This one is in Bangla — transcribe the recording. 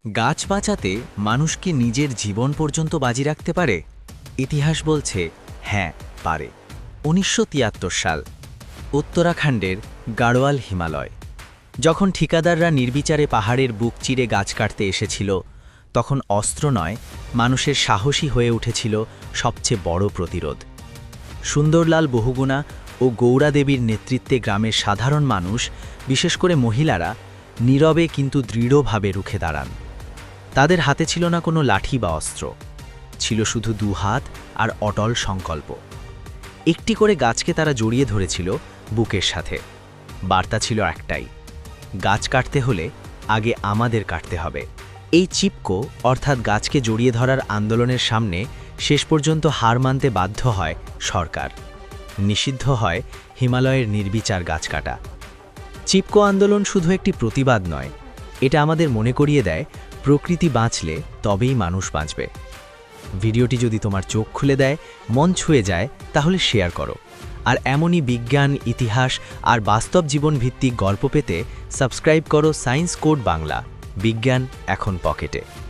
গাছ বাঁচাতে মানুষ কি নিজের জীবন পর্যন্ত বাজি রাখতে পারে? ইতিহাস বলছে হ্যাঁ, পারে। ১৯৭৩ সাল, উত্তরাখণ্ডের গাড়োয়াল হিমালয়। যখন ঠিকাদাররা নির্বিচারে পাহাড়ের বুক চিরে গাছ কাটতে এসেছিল, তখন অস্ত্র নয়, মানুষের সাহসী হয়ে উঠেছিল সবচেয়ে বড় প্রতিরোধ। সুন্দরলাল বহুগুণা ও গৌরা দেবীর নেতৃত্বে গ্রামের সাধারণ মানুষ, বিশেষ করে মহিলারা, নীরবে কিন্তু দৃঢ়ভাবে রুখে দাঁড়ান। তাদের হাতে ছিল না কোনো লাঠি বা অস্ত্র, ছিল শুধু দুহাত আর অটল সংকল্প। একটি করে গাছকে তারা জড়িয়ে ধরেছিল বুকের সাথে। বার্তা ছিল একটাই, গাছ কাটতে হলে আগে আমাদের কাটতে হবে। এই চিপকো অর্থাৎ গাছকে জড়িয়ে ধরার আন্দোলনের সামনে শেষ পর্যন্ত হার মানতে বাধ্য হয় সরকার। নিষিদ্ধ হয় হিমালয়ের নির্বিচার গাছ কাটা। চিপকো আন্দোলন শুধু একটি প্রতিবাদ নয়, এটা আমাদের মনে করিয়ে দেয় প্রকৃতি বাঁচলে তবেই মানুষ বাঁচবে। ভিডিওটি যদি তোমার চোখ খুলে দেয়, মন ছুঁয়ে যায়, তাহলে শেয়ার করো। আর এমনই বিজ্ঞান, ইতিহাস আর বাস্তব জীবন ভিত্তিক গল্প পেতে সাবস্ক্রাইব করো সায়েন্স কোড বাংলা। বিজ্ঞান এখন পকেটে।